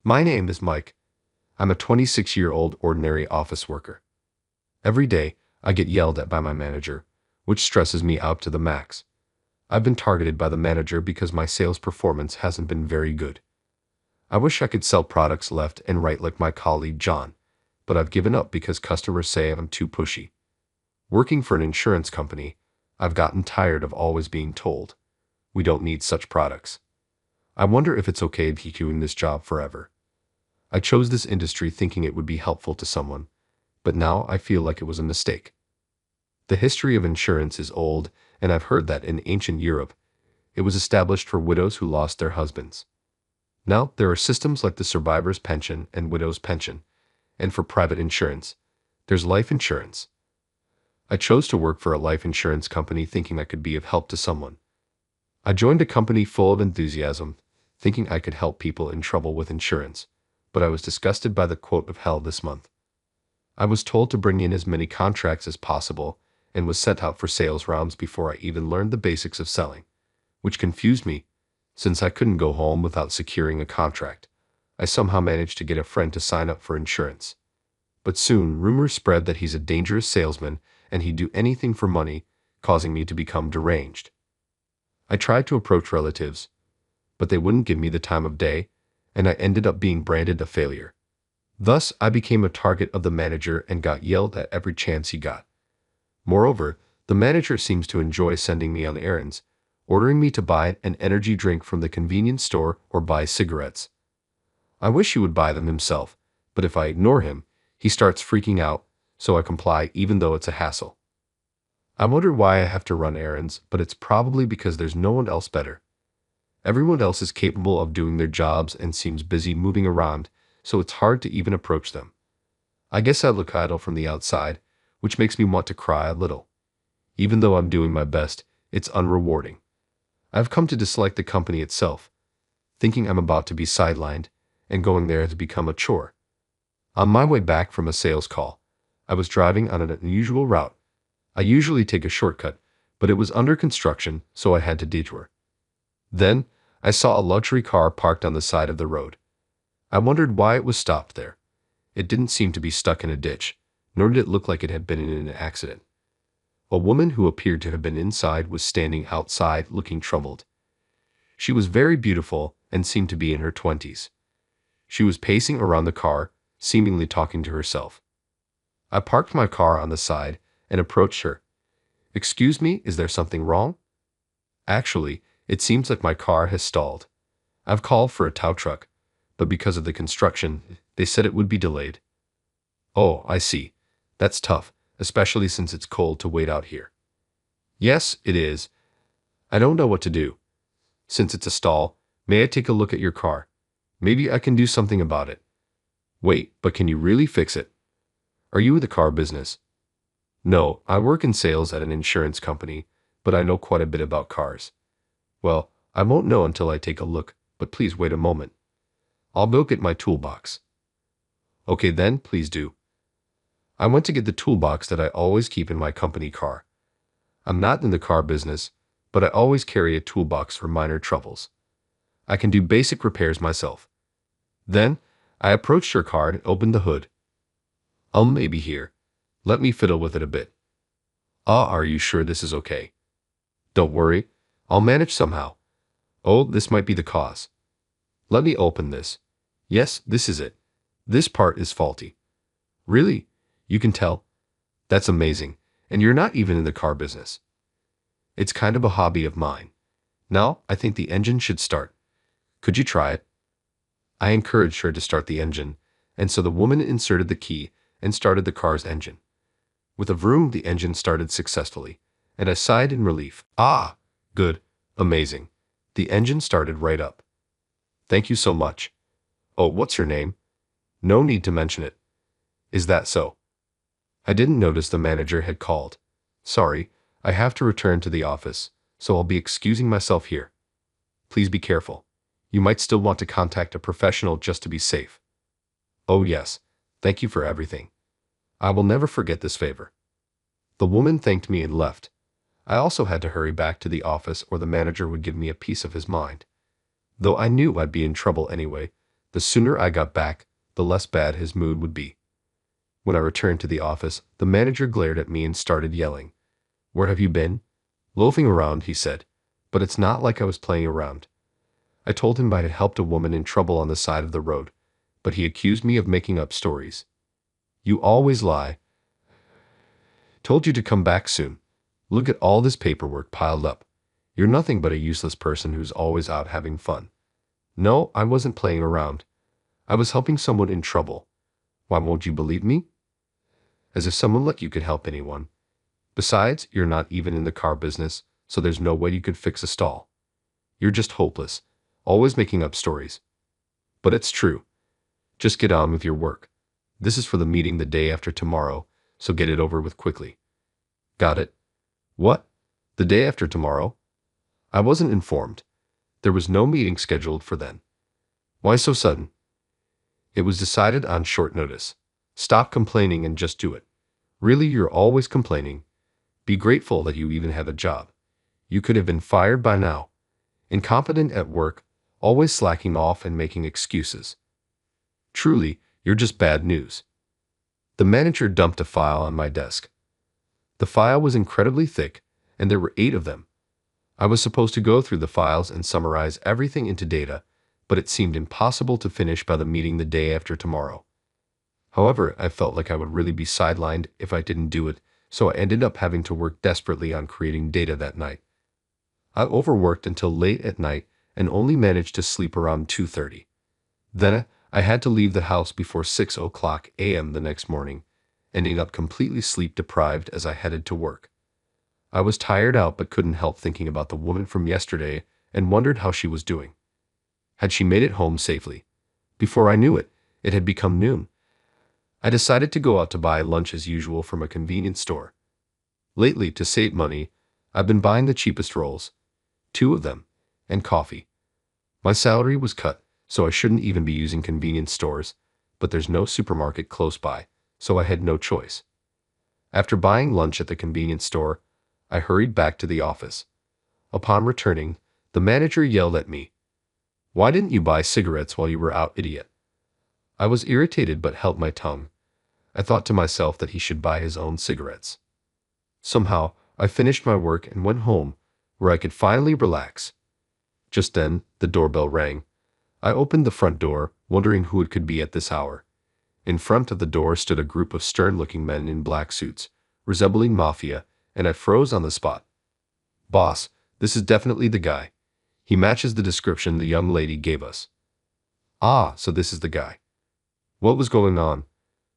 My name is Mike. I'm a 26-year-old ordinary office worker. Every day, I get yelled at by my manager, which stresses me out to the max. I've been targeted by the manager because my sales performance hasn't been very good. I wish I could sell products left and right like my colleague John, but I've given up because customers say I'm too pushy. Working for an insurance company, I've gotten tired of always being told, "We don't need such products." I wonder if it's okay to keep doing this job forever. I chose this industry thinking it would be helpful to someone, but now I feel like it was a mistake. The history of insurance is old, and I've heard that in ancient Europe, it was established for widows who lost their husbands. Now, there are systems like the survivor's pension and widow's pension, and for private insurance, there's life insurance. I chose to work for a life insurance company thinking I could be of help to someone. I joined a company full of enthusiasm, thinking I could help people in trouble with insurance, but I was disgusted by the quote of hell this month. I was told to bring in as many contracts as possible and was sent out for sales rounds before I even learned the basics of selling, which confused me, since I couldn't go home without securing a contract. I somehow managed to get a friend to sign up for insurance. But soon, rumors spread that he's a dangerous salesman and he'd do anything for money, causing me to become deranged. I tried to approach relatives, but they wouldn't give me the time of day, and I ended up being branded a failure. Thus, I became a target of the manager and got yelled at every chance he got. Moreover, the manager seems to enjoy sending me on errands, ordering me to buy an energy drink from the convenience store or buy cigarettes. I wish he would buy them himself, but if I ignore him, he starts freaking out, so I comply even though it's a hassle. I wonder why I have to run errands, but it's probably because there's no one else better. Everyone else is capable of doing their jobs and seems busy moving around, so it's hard to even approach them. I guess I look idle from the outside, which makes me want to cry a little. Even though I'm doing my best, it's unrewarding. I've come to dislike the company itself, thinking I'm about to be sidelined, and going there has become a chore. On my way back from a sales call, I was driving on an unusual route. I usually take a shortcut, but it was under construction, so I had to detour. Then, I saw a luxury car parked on the side of the road. I wondered why it was stopped there. It didn't seem to be stuck in a ditch, nor did it look like it had been in an accident. A woman who appeared to have been inside was standing outside looking troubled. She was very beautiful and seemed to be in her 20s. She was pacing around the car, seemingly talking to herself. I parked my car on the side and approached her. "Excuse me, is there something wrong?" "Actually, it seems like my car has stalled. I've called for a tow truck, but because of the construction, they said it would be delayed." "Oh, I see. That's tough, especially since it's cold to wait out here." "Yes, it is. I don't know what to do. Since it's a stall, may I take a look at your car? Maybe I can do something about it." "Wait, but can you really fix it? Are you in the car business?" "No, I work in sales at an insurance company, but I know quite a bit about cars." "Well, I won't know until I take a look, but please wait a moment. I'll go get my toolbox." "Okay then, please do." I went to get the toolbox that I always keep in my company car. I'm not in the car business, but I always carry a toolbox for minor troubles. I can do basic repairs myself. Then, I approached her car and opened the hood. Maybe here. Let me fiddle with it a bit." Are you sure this is okay?" "Don't worry, I'll manage somehow." "Oh, this might be the cause. Let me open this. Yes, this is it. This part is faulty." "Really? You can tell? That's amazing, and you're not even in the car business." "It's kind of a hobby of mine. Now, I think the engine should start. Could you try it?" I encouraged her to start the engine, and so the woman inserted the key and started the car's engine. With a vroom, the engine started successfully, and I sighed in relief. "Ah, good, amazing. The engine started right up. Thank you so much. Oh, what's your name?" "No need to mention it." "Is that so?" I didn't notice the manager had called. "Sorry, I have to return to the office, so I'll be excusing myself here. Please be careful. You might still want to contact a professional just to be safe." "Oh yes, thank you for everything. I will never forget this favor." The woman thanked me and left. I also had to hurry back to the office or the manager would give me a piece of his mind. Though I knew I'd be in trouble anyway, The sooner I got back, the less bad his mood would be. When I returned to the office, the manager glared at me and started yelling. "Where have you been?" "Loafing around," he said. But it's not like I was playing around. I told him I had helped a woman in trouble on the side of the road, but he accused me of making up stories. "You always lie. Told you to come back soon. Look at all this paperwork piled up. You're nothing but a useless person who's always out having fun." No, I wasn't playing around. I was helping someone in trouble. Why won't you believe me? As if someone like you could help anyone. Besides, you're not even in the car business, so there's no way you could fix a stall. You're just hopeless, always making up stories. But it's true. Just get on with your work. This is for the meeting the day after tomorrow, so get it over with quickly. Got it? What? The day after tomorrow? I wasn't informed. There was no meeting scheduled for then. Why so sudden? It was decided on short notice. Stop complaining and just do it. Really, you're always complaining. Be grateful that you even have a job. You could have been fired by now. Incompetent at work, always slacking off and making excuses. Truly, you're just bad news. The manager dumped a file on my desk. The file was incredibly thick, and there were 8 of them. I was supposed to go through the files and summarize everything into data, but it seemed impossible to finish by the meeting the day after tomorrow. However, I felt like I would really be sidelined if I didn't do it, so I ended up having to work desperately on creating data that night. I overworked until late at night and only managed to sleep around 2:30. Then I had to leave the house before 6 a.m. the next morning, ending up completely sleep-deprived as I headed to work. I was tired out but couldn't help thinking about the woman from yesterday and wondered how she was doing. Had she made it home safely? Before I knew it, it had become noon. I decided to go out to buy lunch as usual from a convenience store. Lately, to save money, I've been buying the cheapest rolls, 2 of them, and coffee. My salary was cut, so I shouldn't even be using convenience stores, but there's no supermarket close by, so I had no choice. After buying lunch at the convenience store, I hurried back to the office. Upon returning, the manager yelled at me. "Why didn't you buy cigarettes while you were out, idiot?" I was irritated but held my tongue. I thought to myself that he should buy his own cigarettes. Somehow, I finished my work and went home, where I could finally relax. Just then, the doorbell rang. I opened the front door, wondering who it could be at this hour. In front of the door stood a group of stern-looking men in black suits, resembling Mafia, and I froze on the spot. "Boss, this is definitely the guy. He matches the description the young lady gave us." Ah, so this is the guy. What was going on?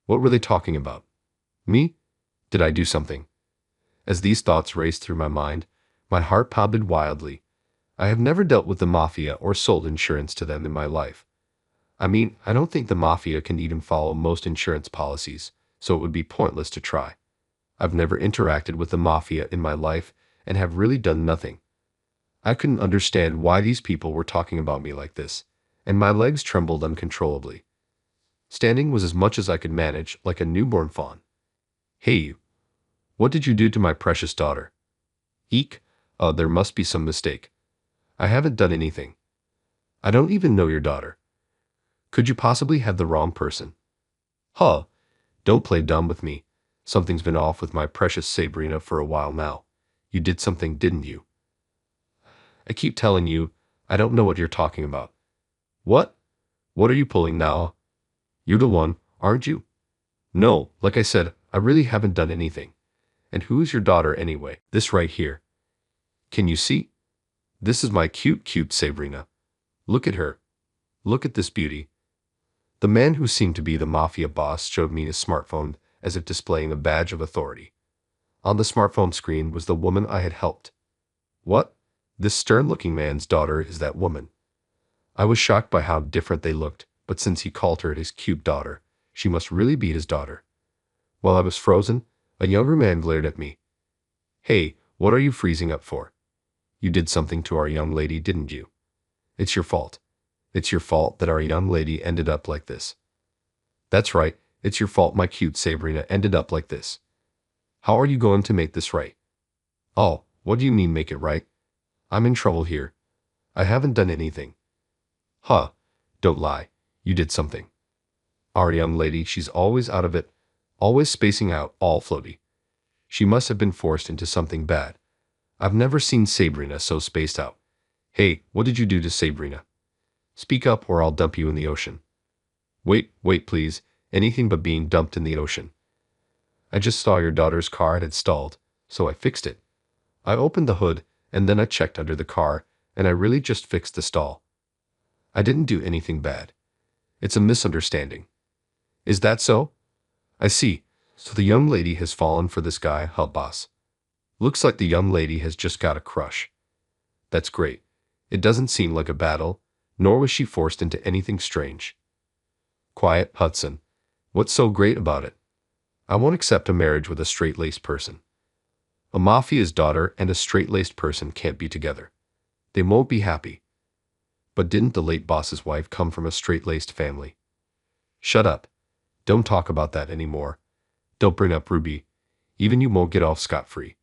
What were they talking about? Me? Did I do something? As these thoughts raced through my mind, my heart pounded wildly. I have never dealt with the Mafia or sold insurance to them in my life. I mean, I don't think the Mafia can even follow most insurance policies, so it would be pointless to try. I've never interacted with the Mafia in my life and have really done nothing. I couldn't understand why these people were talking about me like this, and my legs trembled uncontrollably. Standing was as much as I could manage, like a newborn fawn. "Hey you, what did you do to my precious daughter?" "Eek, there must be some mistake. I haven't done anything. I don't even know your daughter. Could you possibly have the wrong person?" "Huh, don't play dumb with me. Something's been off with my precious Sabrina for a while now. You did something, didn't you?" "I keep telling you, I don't know what you're talking about." "What? What are you pulling now? You're the one, aren't you?" "No, like I said, I really haven't done anything. And who's your daughter anyway?" "This right here. Can you see? This is my cute Sabrina. Look at her. Look at this beauty." The man who seemed to be the Mafia boss showed me his smartphone as if displaying a badge of authority. On the smartphone screen was the woman I had helped. What? This stern-looking man's daughter is that woman. I was shocked by how different they looked, but since he called her his cute daughter, she must really be his daughter. While I was frozen, a younger man glared at me. "Hey, what are you freezing up for? You did something to our young lady, didn't you? It's your fault. It's your fault that our young lady ended up like this." "That's right, it's your fault my cute Sabrina ended up like this. How are you going to make this right?" "Oh, what do you mean make it right? I'm in trouble here. I haven't done anything." "Huh, don't lie. You did something. Our young lady, she's always out of it, always spacing out, all floaty. She must have been forced into something bad. I've never seen Sabrina so spaced out. Hey, what did you do to Sabrina? Speak up or I'll dump you in the ocean. Wait, please. Anything but being dumped in the ocean. I just saw your daughter's car had stalled, so I fixed it. I opened the hood, and then I checked under the car, and I really just fixed the stall. I didn't do anything bad. It's a misunderstanding. Is that so? I see. So the young lady has fallen for this guy, huh, boss? Looks like the young lady has just got a crush. That's great. It doesn't seem like a battle, nor was she forced into anything strange. Quiet, Hudson. What's so great about it? I won't accept a marriage with a straight-laced person. A mafia's daughter and a straight-laced person can't be together. They won't be happy. But didn't the late boss's wife come from a straight-laced family? Shut up. Don't talk about that anymore. Don't bring up Ruby. Even you won't get off scot-free.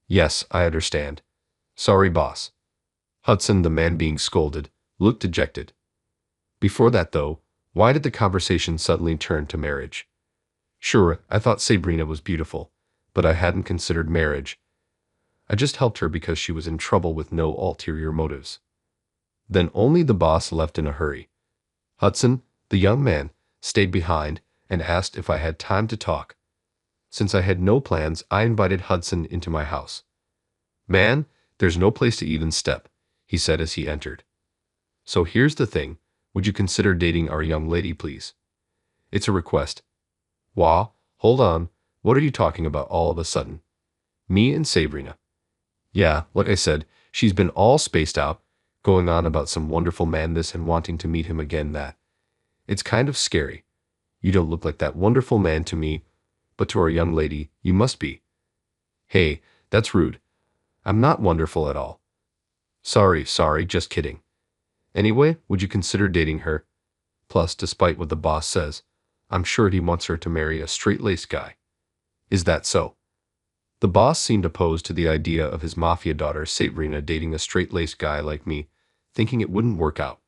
Yes, I understand. Sorry, boss. Hudson, the man being scolded, looked dejected. Before that, though, why did the conversation suddenly turn to marriage? Sure, I thought Sabrina was beautiful, but I hadn't considered marriage. I just helped her because she was in trouble with no ulterior motives. Then only the boss left in a hurry. Hudson, the young man, stayed behind and asked if I had time to talk. Since I had no plans, I invited Hudson into my house. Man, there's no place to even step, he said as he entered. So here's the thing, would you consider dating our young lady, please? It's a request. Wah, hold on, what are you talking about all of a sudden? Me and Sabrina. Yeah, like I said, she's been all spaced out, going on about some wonderful man this and wanting to meet him again that. It's kind of scary. You don't look like that wonderful man to me, but to our young lady, you must be. Hey, that's rude. I'm not wonderful at all. Sorry, just kidding. Anyway, would you consider dating her? Plus, despite what the boss says, I'm sure he wants her to marry a straight-laced guy. Is that so? The boss seemed opposed to the idea of his mafia daughter Sabrina dating a straight-laced guy like me, thinking it wouldn't work out.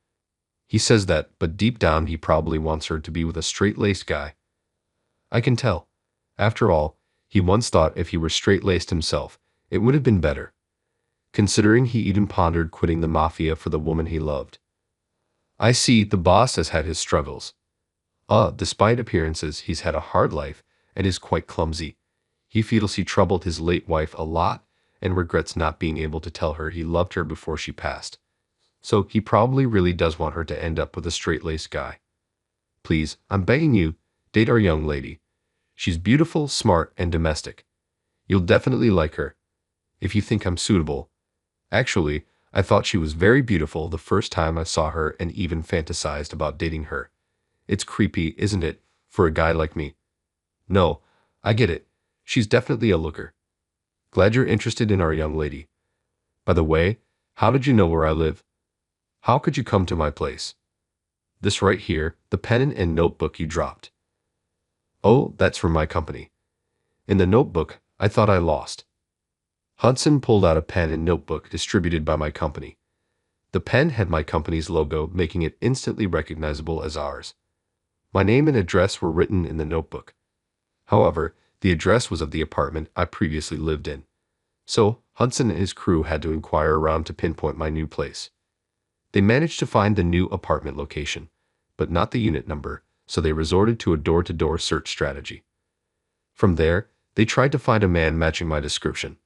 He says that, but deep down he probably wants her to be with a straight-laced guy. I can tell. After all, he once thought if he were straight-laced himself, it would have been better. Considering he even pondered quitting the mafia for the woman he loved. I see, the boss has had his struggles. Despite appearances, he's had a hard life and is quite clumsy. He feels he troubled his late wife a lot and regrets not being able to tell her he loved her before she passed. So he probably really does want her to end up with a straight-laced guy. Please, I'm begging you, date our young lady. She's beautiful, smart, and domestic. You'll definitely like her. If you think I'm suitable. Actually, I thought she was very beautiful the first time I saw her and even fantasized about dating her. It's creepy, isn't it, for a guy like me? No, I get it. She's definitely a looker. Glad you're interested in our young lady. By the way, how did you know where I live? How could you come to my place? This right here, the pen and notebook you dropped. Oh, that's from my company. In the notebook, I thought I lost. Hudson pulled out a pen and notebook distributed by my company. The pen had my company's logo, making it instantly recognizable as ours. My name and address were written in the notebook. However, the address was of the apartment I previously lived in. So, Hudson and his crew had to inquire around to pinpoint my new place. They managed to find the new apartment location, but not the unit number, so they resorted to a door-to-door search strategy. From there, they tried to find a man matching my description.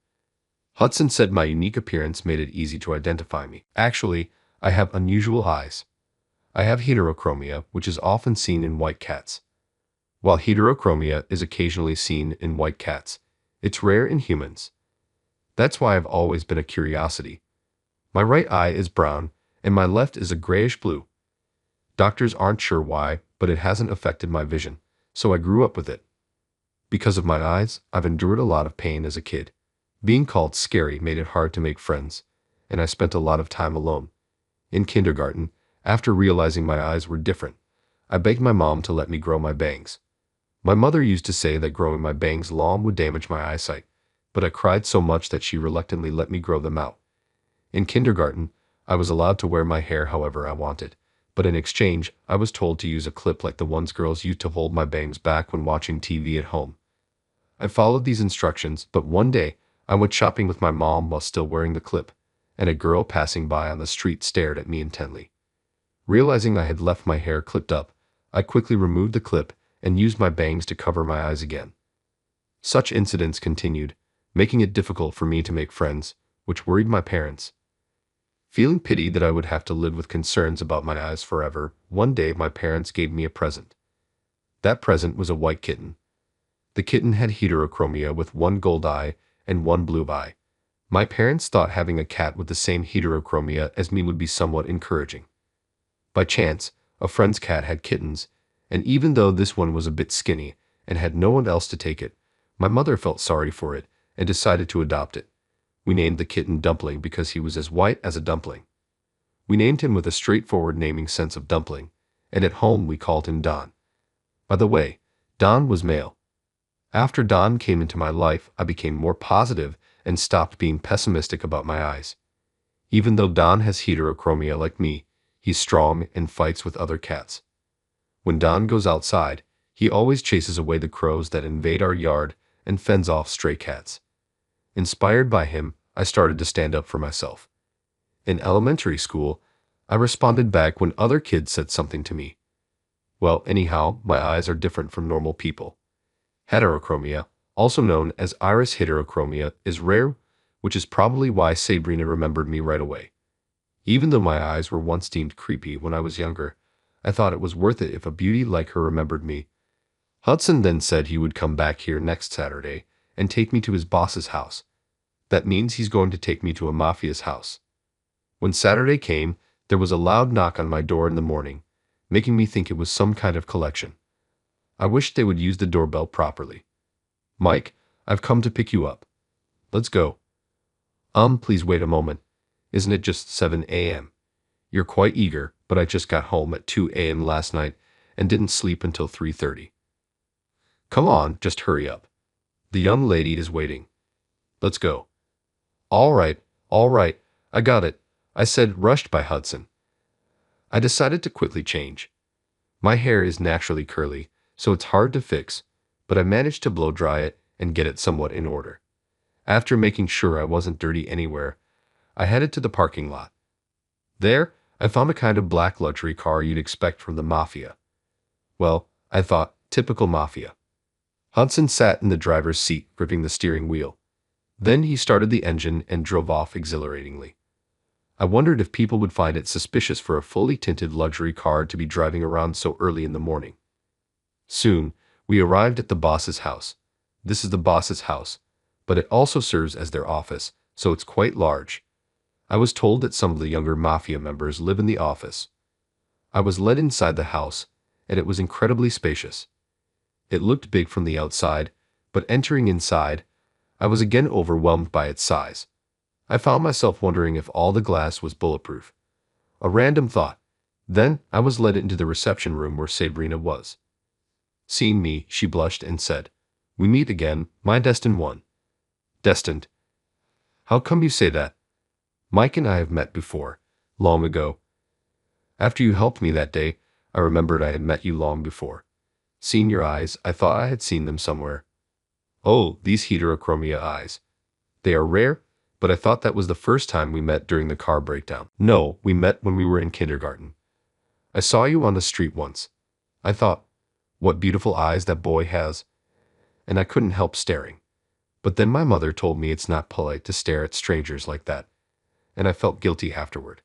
Hudson said my unique appearance made it easy to identify me. Actually, I have unusual eyes. I have heterochromia, which is often seen in white cats. While heterochromia is occasionally seen in white cats, it's rare in humans. That's why I've always been a curiosity. My right eye is brown, and my left is a grayish-blue. Doctors aren't sure why, but it hasn't affected my vision, so I grew up with it. Because of my eyes, I've endured a lot of pain as a kid. Being called scary made it hard to make friends, and I spent a lot of time alone. In kindergarten, after realizing my eyes were different, I begged my mom to let me grow my bangs. My mother used to say that growing my bangs long would damage my eyesight, but I cried so much that she reluctantly let me grow them out. In kindergarten, I was allowed to wear my hair however I wanted, but in exchange, I was told to use a clip like the ones girls used to hold my bangs back when watching TV at home. I followed these instructions, but one day, I went shopping with my mom while still wearing the clip, and a girl passing by on the street stared at me intently. Realizing I had left my hair clipped up, I quickly removed the clip and used my bangs to cover my eyes again. Such incidents continued, making it difficult for me to make friends, which worried my parents. Feeling pity that I would have to live with concerns about my eyes forever, one day my parents gave me a present. That present was a white kitten. The kitten had heterochromia with one gold eye and one blue eye. My parents thought having a cat with the same heterochromia as me would be somewhat encouraging. By chance, a friend's cat had kittens, and even though this one was a bit skinny and had no one else to take it, my mother felt sorry for it and decided to adopt it. We named the kitten Dumpling because he was as white as a dumpling. We named him with a straightforward naming sense of dumpling, and at home we called him Don. By the way, Don was male. After Don came into my life, I became more positive and stopped being pessimistic about my eyes. Even though Don has heterochromia like me, he's strong and fights with other cats. When Don goes outside, he always chases away the crows that invade our yard and fends off stray cats. Inspired by him, I started to stand up for myself. In elementary school, I responded back when other kids said something to me. Well, anyhow, my eyes are different from normal people. Heterochromia, also known as iris heterochromia, is rare, which is probably why Sabrina remembered me right away. Even though my eyes were once deemed creepy when I was younger, I thought it was worth it if a beauty like her remembered me. Hudson then said he would come back here next Saturday and take me to his boss's house. That means he's going to take me to a Mafia's house. When Saturday came, there was a loud knock on my door in the morning, making me think it was some kind of collection. I wished they would use the doorbell properly. Mike, I've come to pick you up. Let's go. Please wait a moment. Isn't it just 7 a.m.? You're quite eager, but I just got home at 2 a.m. last night and didn't sleep until 3:30. Come on, just hurry up. The young lady is waiting. Let's go. All right, I got it, I said, rushed by Hudson. I decided to quickly change. My hair is naturally curly, so it's hard to fix, but I managed to blow dry it and get it somewhat in order. After making sure I wasn't dirty anywhere, I headed to the parking lot. There, I found a kind of black luxury car you'd expect from the Mafia. Well, I thought, typical Mafia. Hudson sat in the driver's seat, gripping the steering wheel. Then he started the engine and drove off exhilaratingly. I wondered if people would find it suspicious for a fully tinted luxury car to be driving around so early in the morning. Soon, we arrived at the boss's house. This is the boss's house, but it also serves as their office, so it's quite large. I was told that some of the younger Mafia members live in the office. I was led inside the house, and it was incredibly spacious. It looked big from the outside, but entering inside, I was again overwhelmed by its size. I found myself wondering if all the glass was bulletproof. A random thought. Then I was led into the reception room where Sabrina was. Seeing me, she blushed and said, "We meet again, my destined one." Destined? How come you say that? Mike and I have met before, long ago. After you helped me that day, I remembered I had met you long before. Seeing your eyes, I thought I had seen them somewhere. Oh, these heterochromia eyes. They are rare, but I thought that was the first time we met during the car breakdown. No, we met when we were in kindergarten. I saw you on the street once. I thought, what beautiful eyes that boy has. And I couldn't help staring. But then my mother told me it's not polite to stare at strangers like that, and I felt guilty afterward.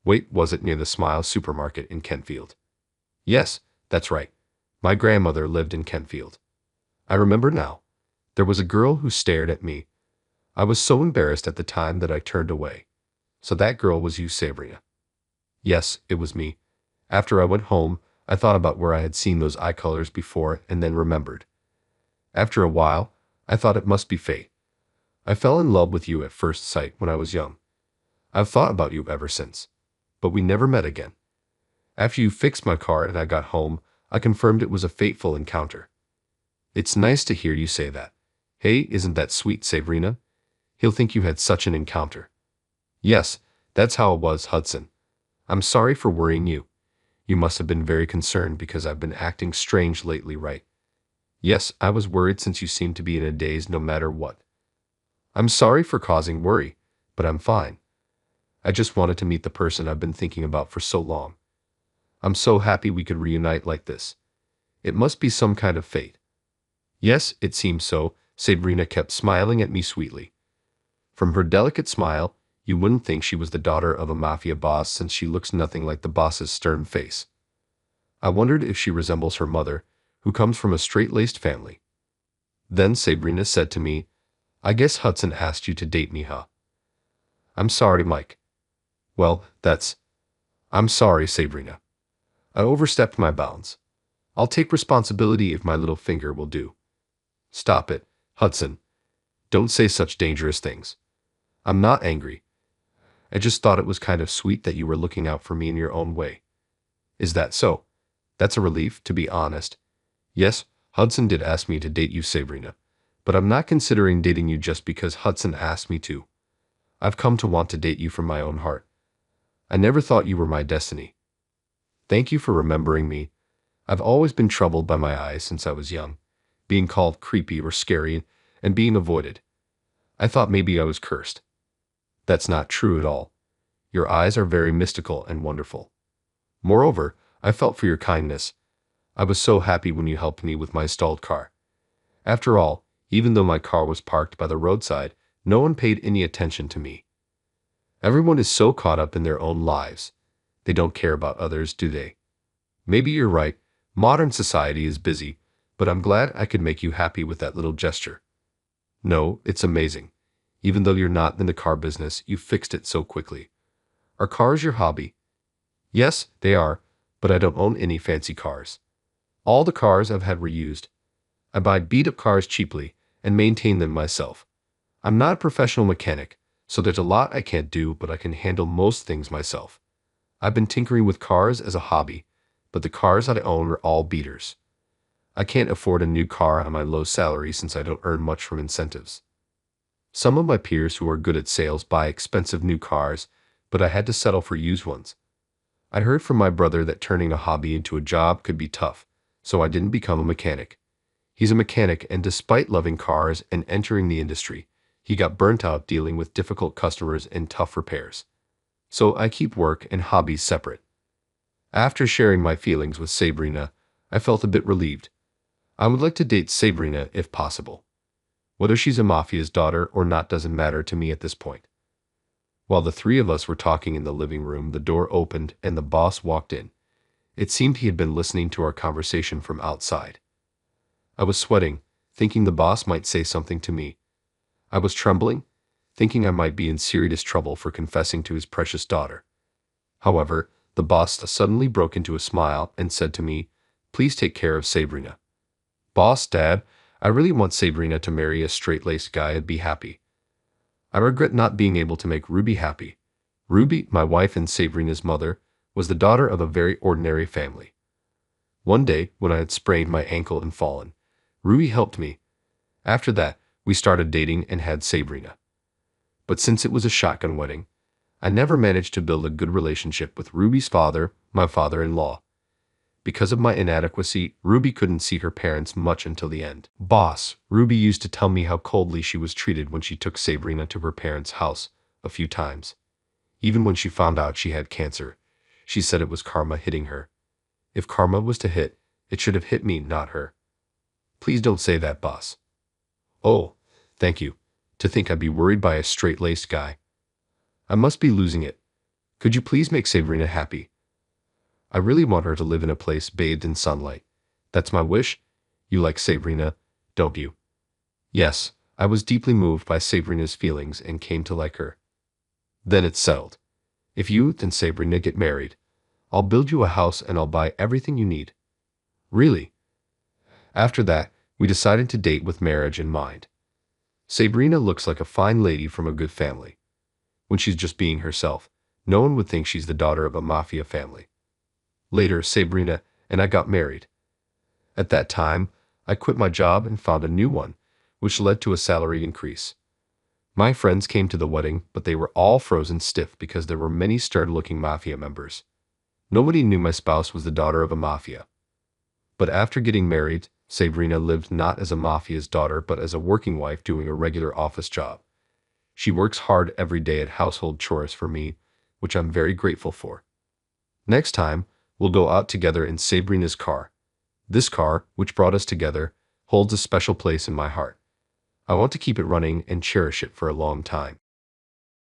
Wait, was it near the Smile supermarket in Kentfield? Yes, that's right. My grandmother lived in Kentfield. I remember now. There was a girl who stared at me. I was so embarrassed at the time that I turned away. So that girl was you, Sabrina. Yes, it was me. After I went home, I thought about where I had seen those eye colors before and then remembered. After a while, I thought it must be fate. I fell in love with you at first sight when I was young. I've thought about you ever since. But we never met again. After you fixed my car and I got home, I confirmed it was a fateful encounter. It's nice to hear you say that. Hey, isn't that sweet, Sabrina? He'll think you had such an encounter. Yes, that's how it was, Hudson. I'm sorry for worrying you. You must have been very concerned because I've been acting strange lately, right? Yes, I was worried since you seem to be in a daze no matter what. I'm sorry for causing worry, but I'm fine. I just wanted to meet the person I've been thinking about for so long. I'm so happy we could reunite like this. It must be some kind of fate. Yes, it seems so, Sabrina kept smiling at me sweetly. From her delicate smile, you wouldn't think she was the daughter of a mafia boss since she looks nothing like the boss's stern face. I wondered if she resembles her mother, who comes from a straight-laced family. Then Sabrina said to me, I guess Hudson asked you to date me, huh? I'm sorry, Mike. Well, I'm sorry, Sabrina. I overstepped my bounds. I'll take responsibility if my little finger will do. Stop it, Hudson. Don't say such dangerous things. I'm not angry. I just thought it was kind of sweet that you were looking out for me in your own way. Is that so? That's a relief, to be honest. Yes, Hudson did ask me to date you, Sabrina, but I'm not considering dating you just because Hudson asked me to. I've come to want to date you from my own heart. I never thought you were my destiny. Thank you for remembering me. I've always been troubled by my eyes since I was young, being called creepy or scary and being avoided. I thought maybe I was cursed. That's not true at all. Your eyes are very mystical and wonderful. Moreover, I felt for your kindness. I was so happy when you helped me with my stalled car. After all, even though my car was parked by the roadside, no one paid any attention to me. Everyone is so caught up in their own lives. They don't care about others, do they? Maybe you're right. Modern society is busy, but I'm glad I could make you happy with that little gesture. No, it's amazing. Even though you're not in the car business, you fixed it so quickly. Are cars your hobby? Yes, they are, but I don't own any fancy cars. All the cars I've had were used. I buy beat-up cars cheaply and maintain them myself. I'm not a professional mechanic, so there's a lot I can't do, but I can handle most things myself. I've been tinkering with cars as a hobby, but the cars that I own are all beaters. I can't afford a new car on my low salary since I don't earn much from incentives. Some of my peers who are good at sales buy expensive new cars, but I had to settle for used ones. I heard from my brother that turning a hobby into a job could be tough, so I didn't become a mechanic. He's a mechanic, and despite loving cars and entering the industry, he got burnt out dealing with difficult customers and tough repairs. So I keep work and hobbies separate. After sharing my feelings with Sabrina, I felt a bit relieved. I would like to date Sabrina if possible. Whether she's a mafia's daughter or not doesn't matter to me at this point. While the three of us were talking in the living room, the door opened and the boss walked in. It seemed he had been listening to our conversation from outside. I was sweating, thinking the boss might say something to me. I was trembling, thinking I might be in serious trouble for confessing to his precious daughter. However, the boss suddenly broke into a smile and said to me, Please take care of Sabrina. Boss, Dad, I really want Sabrina to marry a straight-laced guy and be happy. I regret not being able to make Ruby happy. Ruby, my wife and Sabrina's mother, was the daughter of a very ordinary family. One day, when I had sprained my ankle and fallen, Ruby helped me. After that, we started dating and had Sabrina. But since it was a shotgun wedding, I never managed to build a good relationship with Ruby's father, my father-in-law. Because of my inadequacy, Ruby couldn't see her parents much until the end. Boss, Ruby used to tell me how coldly she was treated when she took Sabrina to her parents' house a few times. Even when she found out she had cancer, she said it was karma hitting her. If karma was to hit, it should have hit me, not her. Please don't say that, boss. Oh, thank you. To think I'd be worried by a straight-laced guy. I must be losing it. Could you please make Sabrina happy? I really want her to live in a place bathed in sunlight. That's my wish. You like Sabrina, don't you? Yes, I was deeply moved by Sabrina's feelings and came to like her. Then it's settled. If you and Sabrina get married, I'll build you a house and I'll buy everything you need. Really? After that, we decided to date with marriage in mind. Sabrina looks like a fine lady from a good family. When she's just being herself, no one would think she's the daughter of a mafia family. Later, Sabrina and I got married. At that time, I quit my job and found a new one, which led to a salary increase. My friends came to the wedding, but they were all frozen stiff because there were many stern-looking mafia members. Nobody knew my spouse was the daughter of a mafia. But after getting married, Sabrina lived not as a mafia's daughter but as a working wife doing a regular office job. She works hard every day at household chores for me, which I'm very grateful for. Next time, we'll go out together in Sabrina's car. This car, which brought us together, holds a special place in my heart. I want to keep it running and cherish it for a long time.